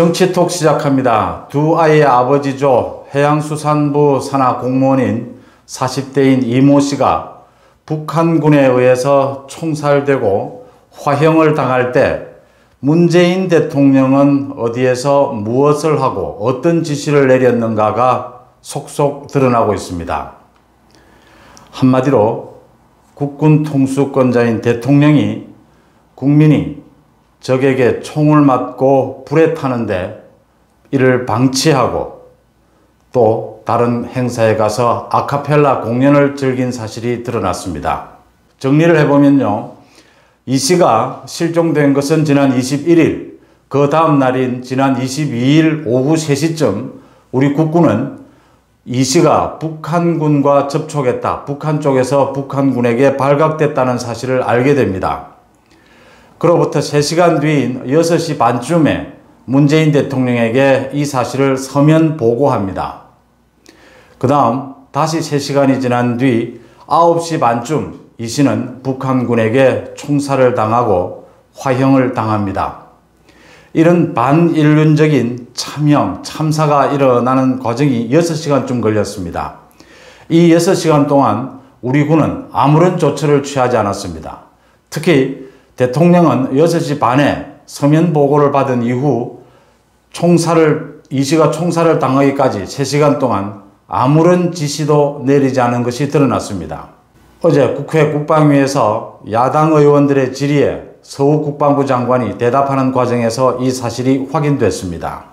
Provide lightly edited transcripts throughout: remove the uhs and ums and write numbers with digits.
정치톡 시작합니다. 두 아이의 아버지죠. 해양수산부 산하 공무원인 40대인 이모 씨가 북한군에 의해서 총살되고 화형을 당할 때 문재인 대통령은 어디에서 무엇을 하고 어떤 지시를 내렸는가가 속속 드러나고 있습니다. 한마디로 국군 통수권자인 대통령이 국민이 적에게 총을 맞고 불에 타는데 이를 방치하고 또 다른 행사에 가서 아카펠라 공연을 즐긴 사실이 드러났습니다. 정리를 해보면요. 이 씨가 실종된 것은 지난 21일, 그 다음 날인 지난 22일 오후 3시쯤 우리 국군은 이 씨가 북한군과 접촉했다, 북한 쪽에서 북한군에게 발각됐다는 사실을 알게 됩니다. 그로부터 3시간 뒤인 6시 반쯤에 문재인 대통령에게 이 사실을 서면 보고합니다. 그 다음 다시 3시간이 지난 뒤 9시 반쯤 이 씨는 북한군에게 총살을 당하고 화형을 당합니다. 이런 반인륜적인 참형, 참사가 일어나는 과정이 6시간쯤 걸렸습니다. 이 6시간 동안 우리 군은 아무런 조처를 취하지 않았습니다. 특히 대통령은 6시 반에 서면 보고를 받은 이후 이 씨가 총살을 당하기까지 3시간 동안 아무런 지시도 내리지 않은 것이 드러났습니다. 어제 국회 국방위에서 야당 의원들의 질의에 서욱 국방부 장관이 대답하는 과정에서 이 사실이 확인됐습니다.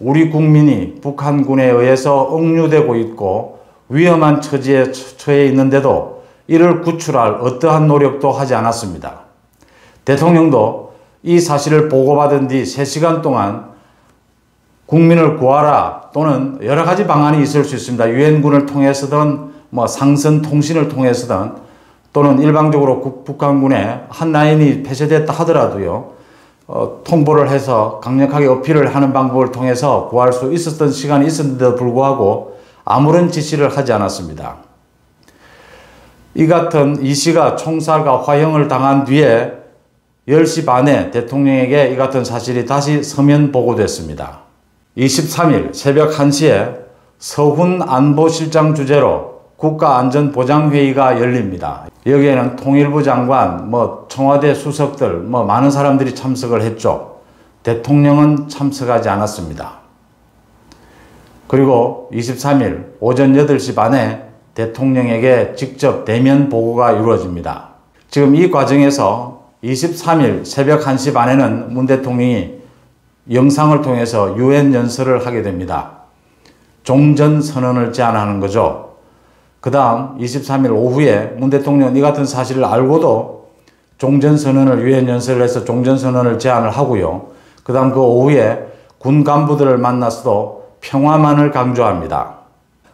우리 국민이 북한군에 의해서 억류되고 있고 위험한 처지에 처해 있는데도 이를 구출할 어떠한 노력도 하지 않았습니다. 대통령도 이 사실을 보고받은 뒤 3시간 동안 국민을 구하라 또는 여러 가지 방안이 있을 수 있습니다. 유엔군을 통해서든 상선 통신을 통해서든 또는 일방적으로 북한군의 한 라인이 폐쇄됐다 하더라도요. 통보를 해서 강력하게 어필을 하는 방법을 통해서 구할 수 있었던 시간이 있었는데도 불구하고 아무런 지시를 하지 않았습니다. 이 같은 이 씨가 총살과 화형을 당한 뒤에 10시 반에 대통령에게 이 같은 사실이 다시 서면 보고됐습니다. 23일 새벽 1시에 서훈 안보실장 주재로 국가안전보장회의가 열립니다. 여기에는 통일부 장관, 청와대 수석들, 많은 사람들이 참석을 했죠. 대통령은 참석하지 않았습니다. 그리고 23일 오전 8시 반에 대통령에게 직접 대면 보고가 이루어집니다. 지금 이 과정에서 23일 새벽 1시 반에는 문 대통령이 영상을 통해서 유엔 연설을 하게 됩니다. 종전선언을 제안하는 거죠. 그 다음 23일 오후에 문 대통령은 이 같은 사실을 알고도 종전선언을 유엔 연설을 해서 종전선언을 제안을 하고요. 그 다음 그 오후에 군 간부들을 만나서도 평화만을 강조합니다.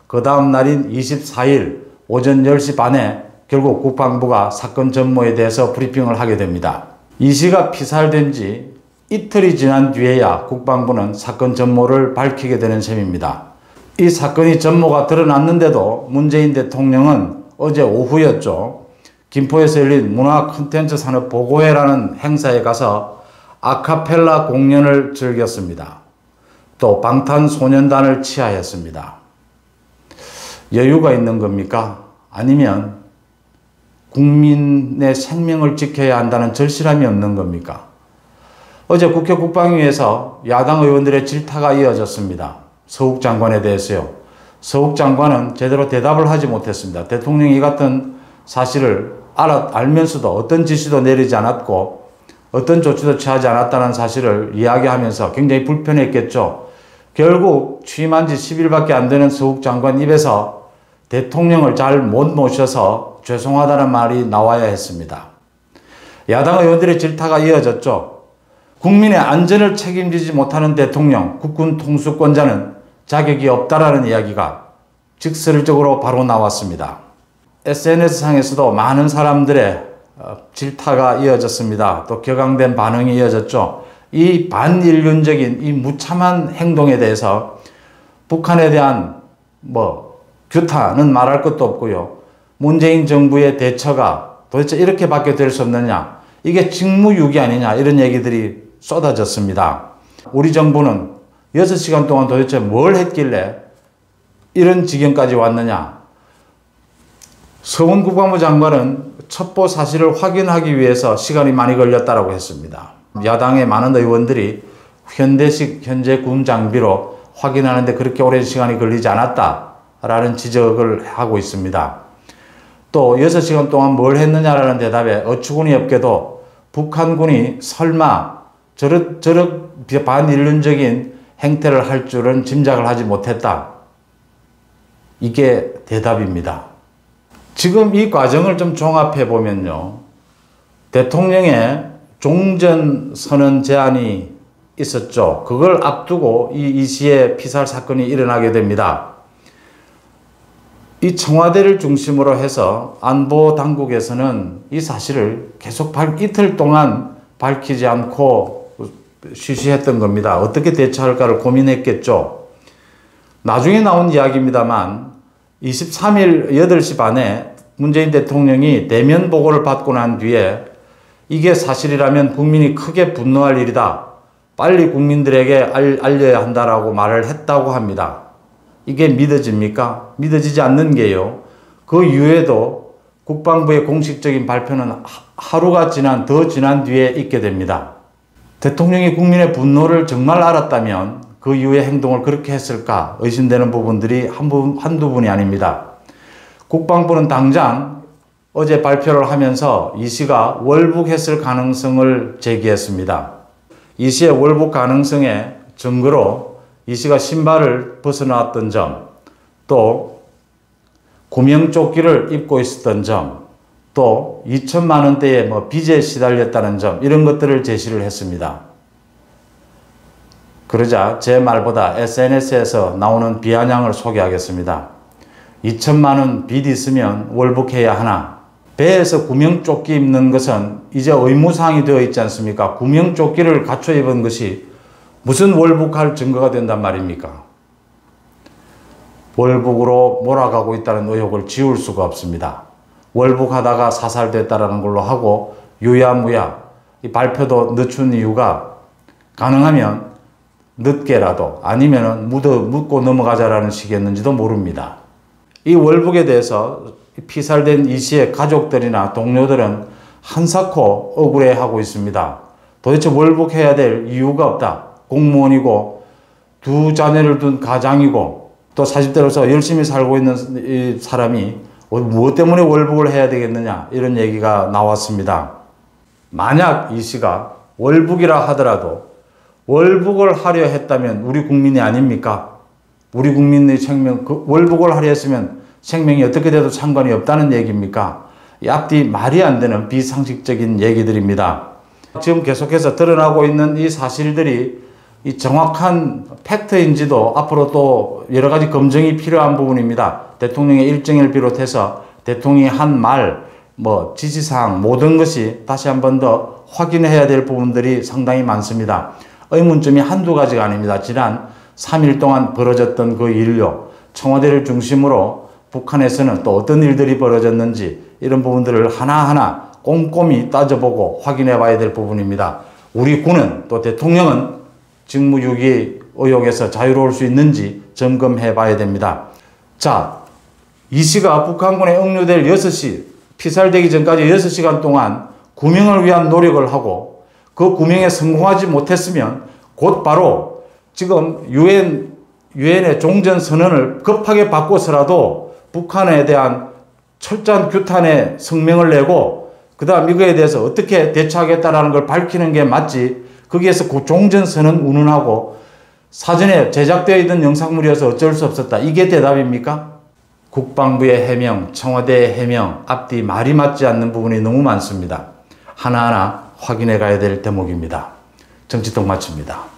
그 다음 날인 24일 오전 10시 반에 결국 국방부가 사건 전모에 대해서 브리핑을 하게 됩니다. 이 씨가 피살된 지 이틀이 지난 뒤에야 국방부는 사건 전모를 밝히게 되는 셈입니다. 이 사건이 전모가 드러났는데도 문재인 대통령은 어제 오후였죠. 김포에서 열린 문화콘텐츠산업보고회라는 행사에 가서 아카펠라 공연을 즐겼습니다. 또 방탄소년단을 치하했습니다. 여유가 있는 겁니까? 아니면 국민의 생명을 지켜야 한다는 절실함이 없는 겁니까? 어제 국회 국방위에서 야당 의원들의 질타가 이어졌습니다. 서욱 장관에 대해서요. 서욱 장관은 제대로 대답을 하지 못했습니다. 대통령이 이 같은 사실을 알면서도 어떤 지시도 내리지 않았고 어떤 조치도 취하지 않았다는 사실을 이야기하면서 굉장히 불편했겠죠. 결국 취임한 지 10일밖에 안 되는 서욱 장관 입에서 대통령을 잘 못 모셔서 죄송하다는 말이 나와야 했습니다. 야당 의원들의 질타가 이어졌죠. 국민의 안전을 책임지지 못하는 대통령, 국군 통수권자는 자격이 없다라는 이야기가 직설적으로 바로 나왔습니다. SNS상에서도 많은 사람들의 질타가 이어졌습니다. 또 격앙된 반응이 이어졌죠. 이 반인륜적인 이 무참한 행동에 대해서 북한에 대한 규탄은 말할 것도 없고요. 문재인 정부의 대처가 도대체 이렇게밖에 될 수 없느냐. 이게 직무유기 아니냐 이런 얘기들이 쏟아졌습니다. 우리 정부는 6시간 동안 도대체 뭘 했길래 이런 지경까지 왔느냐. 서훈 국방부 장관은 첩보 사실을 확인하기 위해서 시간이 많이 걸렸다고 했습니다. 야당의 많은 의원들이 현대식 현재 군 장비로 확인하는데 그렇게 오랜 시간이 걸리지 않았다라는 지적을 하고 있습니다. 또 6시간 동안 뭘 했느냐라는 대답에 어처구니 없게도 북한군이 설마 저런 반인륜적인 행태를 할 줄은 짐작을 하지 못했다. 이게 대답입니다. 지금 이 과정을 좀 종합해 보면요. 대통령의 종전선언 제안이 있었죠. 그걸 앞두고 이 시의 피살 사건이 일어나게 됩니다. 이 청와대를 중심으로 해서 안보 당국에서는 이 사실을 계속 이틀 동안 밝히지 않고 쉬쉬했던 겁니다. 어떻게 대처할까를 고민했겠죠. 나중에 나온 이야기입니다만 23일 8시 반에 문재인 대통령이 대면 보고를 받고 난 뒤에 이게 사실이라면 국민이 크게 분노할 일이다. 빨리 국민들에게 알려야 한다라고 말을 했다고 합니다. 이게 믿어집니까? 믿어지지 않는 게요. 그 이후에도 국방부의 공식적인 발표는 하루가 더 지난 뒤에 있게 됩니다. 대통령이 국민의 분노를 정말 알았다면 그 이후의 행동을 그렇게 했을까 의심되는 부분들이 한두 분이 아닙니다. 국방부는 당장 어제 발표를 하면서 이 씨가 월북했을 가능성을 제기했습니다. 이 씨의 월북 가능성의 증거로 이 씨가 신발을 벗어나왔던 점, 또 구명조끼를 입고 있었던 점, 또 2천만 원대의 빚에 시달렸다는 점, 이런 것들을 제시를 했습니다. 그러자 제 말보다 SNS에서 나오는 비아냥을 소개하겠습니다. 2천만 원 빚 있으면 월북해야 하나? 배에서 구명조끼 입는 것은 이제 의무사항이 되어 있지 않습니까? 구명조끼를 갖춰 입은 것이 무슨 월북할 증거가 된단 말입니까? 월북으로 몰아가고 있다는 의혹을 지울 수가 없습니다. 월북하다가 사살됐다는 걸로 하고 유야무야 이 발표도 늦춘 이유가 가능하면 늦게라도 아니면 묻고 넘어가자라는 식이었는지도 모릅니다. 이 월북에 대해서 피살된 이 씨의 가족들이나 동료들은 한사코 억울해하고 있습니다. 도대체 월북해야 될 이유가 없다. 공무원이고 두 자녀를 둔 가장이고 또 40대로서 열심히 살고 있는 이 사람이 무엇 때문에 월북을 해야 되겠느냐 이런 얘기가 나왔습니다. 만약 이 씨가 월북이라 하더라도 월북을 하려 했다면 우리 국민이 아닙니까? 우리 국민의 생명, 월북을 하려 했으면 생명이 어떻게 돼도 상관이 없다는 얘기입니까? 이 앞뒤 말이 안 되는 비상식적인 얘기들입니다. 지금 계속해서 드러나고 있는 이 사실들이 이 정확한 팩트인지도 앞으로 또 여러 가지 검증이 필요한 부분입니다. 대통령의 일정을 비롯해서 대통령이 한 말, 지시사항 모든 것이 다시 한 번 더 확인해야 될 부분들이 상당히 많습니다. 의문점이 한두 가지가 아닙니다. 지난 3일 동안 벌어졌던 그 일요, 청와대를 중심으로 북한에서는 또 어떤 일들이 벌어졌는지 이런 부분들을 하나하나 꼼꼼히 따져보고 확인해 봐야 될 부분입니다. 우리 군은 또 대통령은 직무유기 의혹에서 자유로울 수 있는지 점검해 봐야 됩니다. 자, 이 씨가 북한군에 억류될 6시, 피살되기 전까지 6시간 동안 구명을 위한 노력을 하고 그 구명에 성공하지 못했으면 곧바로 지금 유엔의 종전선언을 급하게 바꿔서라도 북한에 대한 철저한 규탄의 성명을 내고 그 다음 이거에 대해서 어떻게 대처하겠다라는 걸 밝히는 게 맞지, 거기에서 그 종전선언 운운하고 사전에 제작되어 있는 영상물이어서 어쩔 수 없었다, 이게 대답입니까? 국방부의 해명, 청와대의 해명 앞뒤 말이 맞지 않는 부분이 너무 많습니다. 하나하나 확인해 가야 될 대목입니다. 정치통 마칩니다.